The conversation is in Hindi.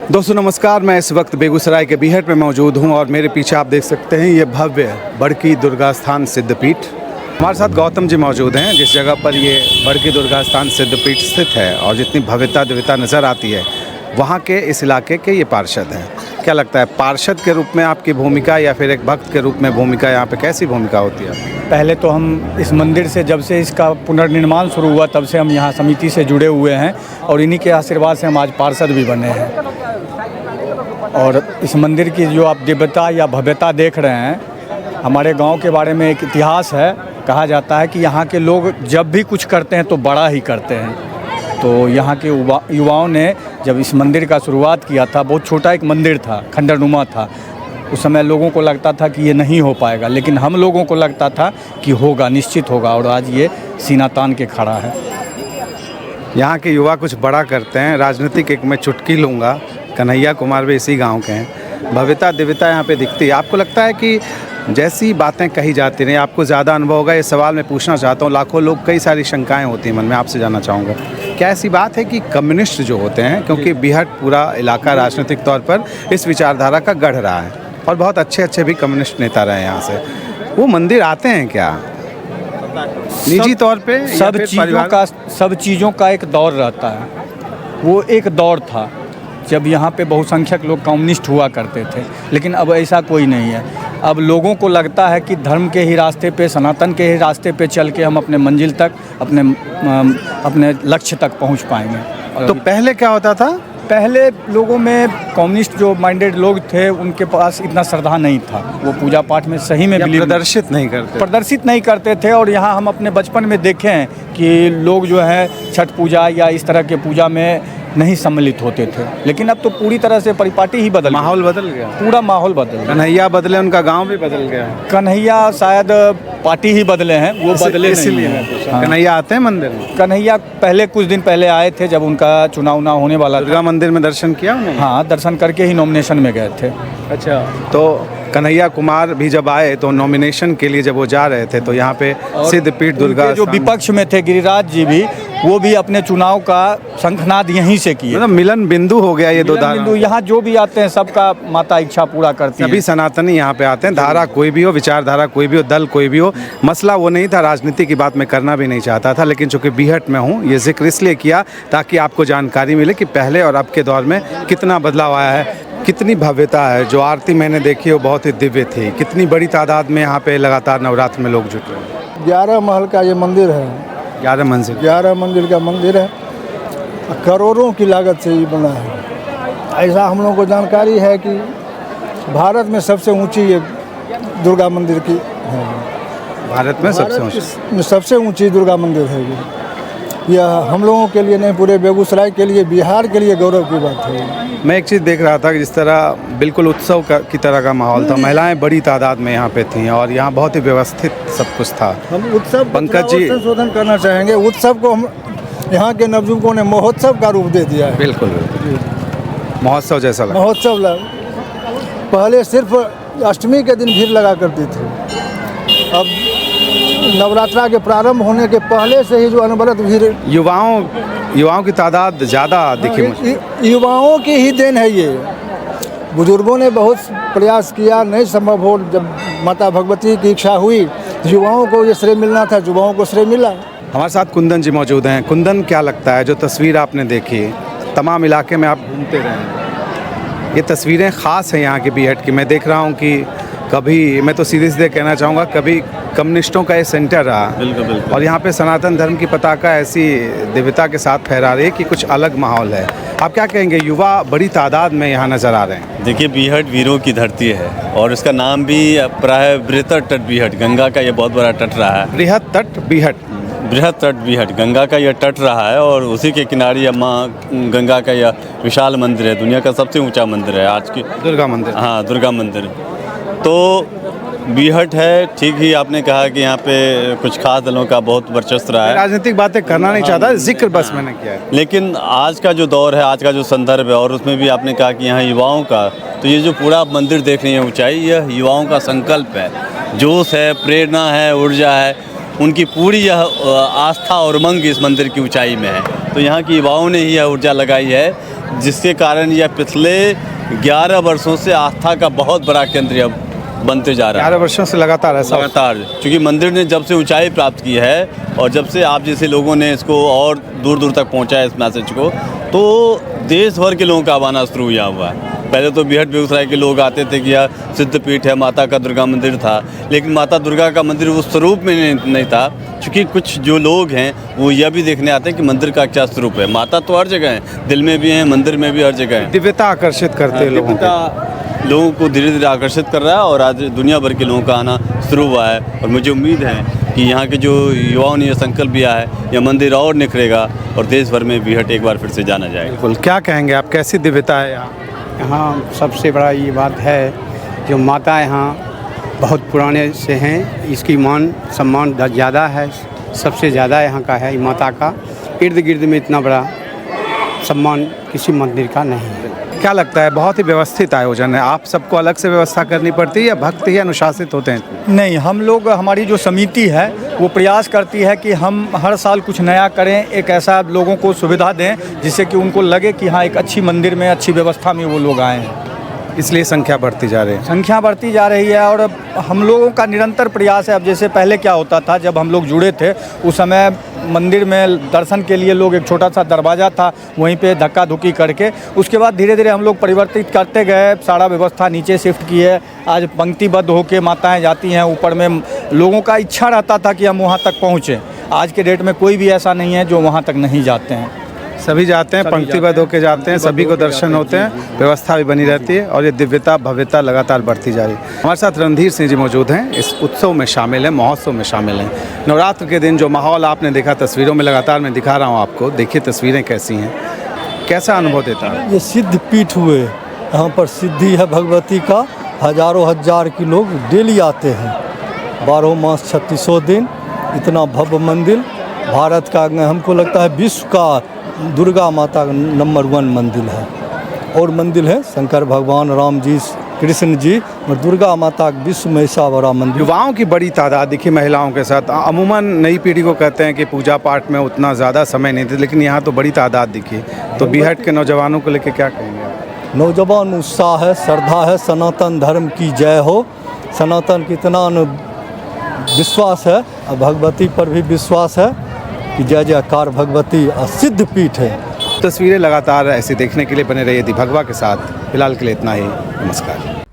दोस्तों नमस्कार, मैं इस वक्त बेगूसराय के बीहट में मौजूद हूं और मेरे पीछे आप देख सकते हैं ये भव्य बड़की दुर्गा स्थान सिद्धपीठ। हमारे साथ गौतम जी मौजूद हैं जिस जगह पर ये बड़की दुर्गा स्थान सिद्धपीठ स्थित है और जितनी भव्यता दिव्यता नज़र आती है वहाँ के इस इलाके के ये पार्षद हैं। क्या लगता है पार्षद के रूप में आपकी भूमिका या फिर एक भक्त के रूप में भूमिका यहाँ पे कैसी भूमिका होती है? पहले तो हम इस मंदिर से जब से इसका पुनर्निर्माण शुरू हुआ तब से हम यहाँ समिति से जुड़े हुए हैं और इन्हीं के आशीर्वाद से हम आज पार्षद भी बने हैं। और इस मंदिर की जो आप दिव्यता या भव्यता देख रहे हैं, हमारे गांव के बारे में एक इतिहास है। कहा जाता है कि यहाँ के लोग जब भी कुछ करते हैं तो बड़ा ही करते हैं। तो यहाँ के युवाओं ने जब इस मंदिर का शुरुआत किया था, बहुत छोटा एक मंदिर था, खंडरनुमा था। उस समय लोगों को लगता था कि ये नहीं हो पाएगा, लेकिन हम लोगों को लगता था कि होगा, निश्चित होगा, और आज ये सीना तान के खड़ा है। यहाँ के युवा कुछ बड़ा करते हैं। राजनीतिक एक मैं चुटकी लूँगा, कन्हैया कुमार भी इसी गांव के हैं। भव्यता दिव्यता यहाँ पे दिखती है। आपको लगता है कि जैसी बातें कही जाती रही, आपको ज़्यादा अनुभव होगा, ये सवाल मैं पूछना चाहता हूँ। लाखों लोग, कई सारी शंकाएं होती हैं मन में, आपसे जानना चाहूँगा क्या ऐसी बात है कि कम्युनिस्ट जो होते हैं, क्योंकि बीहट पूरा इलाका राजनीतिक तौर पर इस विचारधारा का गढ़ रहा है और बहुत अच्छे भी कम्युनिस्ट नेता रहे हैं यहाँ से, वो मंदिर आते हैं क्या निजी तौर पे? सब चीज़ों का एक दौर रहता है। वो एक दौर था जब यहाँ पे बहुसंख्यक लोग कम्युनिस्ट हुआ करते थे, लेकिन अब ऐसा कोई नहीं है। अब लोगों को लगता है कि धर्म के ही रास्ते पे, सनातन के ही रास्ते पे चल के हम अपने मंजिल तक, अपने लक्ष्य तक पहुँच पाएंगे। तो पहले क्या होता था? पहले लोगों में कम्युनिस्ट जो माइंडेड लोग थे उनके पास इतना श्रद्धा नहीं था। वो पूजा पाठ में सही में प्रदर्शित नहीं करते थे। और यहाँ हम अपने बचपन में देखे हैं कि लोग जो है छठ पूजा या इस तरह के पूजा में नहीं सम्मिलित होते थे, लेकिन अब तो पूरी तरह से परिपाटी ही माहौल बदल गया, पूरा माहौल बदल गया। कन्हैया बदले, उनका गांव भी बदल गया। कन्हैया शायद पार्टी ही बदले हैं, वो बदले इसलिए नहीं। कन्हैया आते हैं मंदिर में? कन्हैया पहले कुछ दिन पहले आए थे जब उनका चुनाव होने वाला था। दुर्गा मंदिर में दर्शन किया उन्होंने? हाँ, दर्शन करके ही नॉमिनेशन में गए थे। अच्छा, तो कन्हैया कुमार भी जब आए तो नॉमिनेशन के लिए जब वो जा रहे थे तो यहाँ पे सिद्धपीठ दुर्गा जो विपक्ष में थे गिरिराज जी भी, वो भी अपने चुनाव का शंखनाद यहीं से किए। मतलब मिलन बिंदु हो गया ये दो धारा। यहाँ जो भी आते हैं सबका माता इच्छा पूरा करती है। सभी सनातनी यहाँ पे आते हैं, धारा कोई भी हो, विचारधारा कोई भी हो, दल कोई भी हो। मसला वो नहीं था, राजनीति की बात मैं करना भी नहीं चाहता था, लेकिन चूंकि बीहट में हूँ ये जिक्र इसलिए किया ताकि आपको जानकारी मिले कि पहले और अब के दौर में कितना बदलाव आया है, कितनी भव्यता है। जो आरती मैंने देखी वो बहुत ही दिव्य थी। कितनी बड़ी तादाद में यहाँ पे लगातार नवरात्र में लोग जुटे हैं। 11 महल का ये मंदिर है। 11 मंजिल? 11 मंजिल का मंदिर है, करोड़ों की लागत से ये बना है। ऐसा हम लोगों को जानकारी है कि भारत में सबसे ऊंची ये दुर्गा मंदिर की है। भारत में सबसे ऊंची दुर्गा मंदिर है ये। यह हम लोगों के लिए नहीं, पूरे बेगूसराय के लिए, बिहार के लिए गौरव की बात है। मैं एक चीज़ देख रहा था कि जिस तरह बिल्कुल उत्सव की तरह का माहौल था, महिलाएं बड़ी तादाद में यहाँ पे थीं और यहाँ बहुत ही व्यवस्थित सब कुछ था। हम उत्सव पंकज जी संशोधन करना चाहेंगे। उत्सव को हम यहाँ के नवयुवकों ने महोत्सव का रूप दे दिया है। बिल्कुल महोत्सव जैसा लगा। महोत्सव पहले सिर्फ अष्टमी के दिन भीड़ लगा करती थी, अब नवरात्रा के प्रारंभ होने के पहले से ही जो अनवरत भीड़, युवाओं की तादाद ज़्यादा दिखी मुझे। युवाओं की ही देन है ये। बुजुर्गों ने बहुत प्रयास किया, नहीं संभव हो। जब माता भगवती की इच्छा हुई, युवाओं को ये श्रेय मिलना था, युवाओं को श्रेय मिला। हमारे साथ कुंदन जी मौजूद हैं। कुंदन, क्या लगता है जो तस्वीर आपने देखी, तमाम इलाके में आप घूमते रहे, ये तस्वीरें ख़ास हैं यहाँ की बीहट की। मैं देख रहा हूँ कि कभी, मैं तो सीधे कहना चाहूँगा, कभी कम्युनिस्टों का ये सेंटर रहा। बिल्कुल। और यहाँ पे सनातन धर्म की पताका ऐसी दिव्यता के साथ फहरा रही है कि कुछ अलग माहौल है। आप क्या कहेंगे, युवा बड़ी तादाद में यहाँ नज़र आ रहे हैं? देखिए, बीहट वीरों की धरती है और इसका नाम भी प्राय बृहत तट बीहट, गंगा का ये बहुत बड़ा तट रहा है। बृहत तट बीहट गंगा का यह तट रहा है और उसी के किनारे माँ गंगा का यह विशाल मंदिर है। दुनिया का सबसे ऊंचा मंदिर है आज की, दुर्गा मंदिर। हाँ, दुर्गा मंदिर। तो बीहट है, ठीक ही आपने कहा कि यहाँ पे कुछ खास दलों का बहुत वर्चस्व रहा है। राजनीतिक बातें करना नहीं चाहता, जिक्र बस मैंने किया है। लेकिन आज का जो दौर है, आज का जो संदर्भ है, और उसमें भी आपने कहा कि यहाँ युवाओं का, तो ये जो पूरा मंदिर देख रही है ऊंचाई, यह युवाओं का संकल्प है, जोश है, प्रेरणा है, ऊर्जा है। उनकी पूरी यह आस्था और उमंग इस मंदिर की ऊंचाई में है। तो यहाँ की युवाओं ने ही यह ऊर्जा लगाई है जिसके कारण यह पिछले 11 वर्षों से आस्था का बहुत बड़ा केंद्र अब बनते जा रहा है। 11 वर्षों से लगातार ऐसा लगातार, क्योंकि मंदिर ने जब से ऊंचाई प्राप्त की है और जब से आप जैसे लोगों ने इसको और दूर दूर तक पहुंचाया इस मैसेज को, तो देश भर के लोगों का आना आना शुरू हुआ है। पहले तो बिहट बेगूसराय के लोग आते थे कि यह सिद्धपीठ है, माता का दुर्गा मंदिर था, लेकिन माता दुर्गा का मंदिर उस स्वरूप में नहीं था, क्योंकि कुछ जो लोग हैं वो यह भी देखने आते हैं कि मंदिर का क्या स्वरूप है। माता तो हर जगह है, दिल में भी है, मंदिर में भी, हर जगह है। दिव्यता आकर्षित करते हैं लोगों को धीरे धीरे आकर्षित कर रहा है और आज दुनिया भर के लोगों का आना शुरू हुआ है। और मुझे उम्मीद है कि यहाँ के जो युवाओं ने यह संकल्प लिया है, यह मंदिर और निखरेगा और देश भर में बिहट एक बार फिर से जाना जाएगा। बिल्कुल। क्या कहेंगे आप, कैसी दिव्यता है यहाँ? यहाँ सबसे बड़ा ये बात है जो माता यहाँ बहुत पुराने से हैं, इसकी मान सम्मान ज़्यादा है, सबसे ज़्यादा यहाँ का है माता का। इर्द गिर्द में इतना बड़ा सम्मान किसी मंदिर का नहीं है। क्या लगता है, बहुत ही व्यवस्थित आयोजन है, आप सबको अलग से व्यवस्था करनी पड़ती है या भक्त ही अनुशासित होते हैं? नहीं, हम लोग, हमारी जो समिति है वो प्रयास करती है कि हम हर साल कुछ नया करें, एक ऐसा लोगों को सुविधा दें जिससे कि उनको लगे कि हाँ एक अच्छी मंदिर में, अच्छी व्यवस्था में वो लोग आए हैं। इसलिए संख्या बढ़ती जा रही है। संख्या बढ़ती जा रही है और हम लोगों का निरंतर प्रयास है। अब जैसे पहले क्या होता था, जब हम लोग जुड़े थे उस समय मंदिर में दर्शन के लिए लोग, एक छोटा सा दरवाज़ा था, वहीं पे धक्का धुक्की करके, उसके बाद धीरे धीरे हम लोग परिवर्तित करते गए, सारा व्यवस्था नीचे शिफ्ट की है। आज पंक्तिबद्ध होके माताएं जाती हैं ऊपर में। लोगों का इच्छा रहता था कि हम वहाँ तक पहुँचें। आज के डेट में कोई भी ऐसा नहीं है जो वहाँ तक नहीं जाते हैं, सभी जाते हैं, पंक्तिबद्ध होके जाते हैं, सभी को दर्शन होते हैं, व्यवस्था भी बनी रहती है और ये दिव्यता भव्यता लगातार बढ़ती जा रही है। हमारे साथ रणधीर सिंह जी मौजूद हैं, इस उत्सव में शामिल हैं, महोत्सव में शामिल हैं। नवरात्र के दिन जो माहौल आपने देखा तस्वीरों में, लगातार मैं दिखा रहा हूँ आपको, देखिए तस्वीरें कैसी हैं, कैसा अनुभव देता है? ये सिद्ध पीठ हुए, यहाँ पर सिद्धि है भगवती का। हजारों हजार के लोग डेली आते हैं, 12 मास 36 दिन। इतना भव्य मंदिर, भारत का, हमको लगता है विश्व का दुर्गा माता का नंबर 1 मंदिर है। और मंदिर है शंकर भगवान, राम जी, कृष्ण जी, और दुर्गा माता विश्व में ऐसा बड़ा मंदिर। युवाओं की बड़ी तादाद दिखी महिलाओं के साथ। अमूमन नई पीढ़ी को कहते हैं कि पूजा पाठ में उतना ज़्यादा समय नहीं थे, लेकिन यहाँ तो बड़ी तादाद दिखी। तो बिहट के नौजवानों को लेकर क्या कहेंगे आप? नौजवान उत्साह है, श्रद्धा है, सनातन धर्म की जय हो। सनातन की इतना विश्वास है, और भगवती पर भी विश्वास है कि जय जयकार भगवती, सिद्ध पीठ है। तस्वीरें लगातार ऐसी देखने के लिए बने रहिए दी भगवा के साथ। फिलहाल के लिए इतना ही, नमस्कार।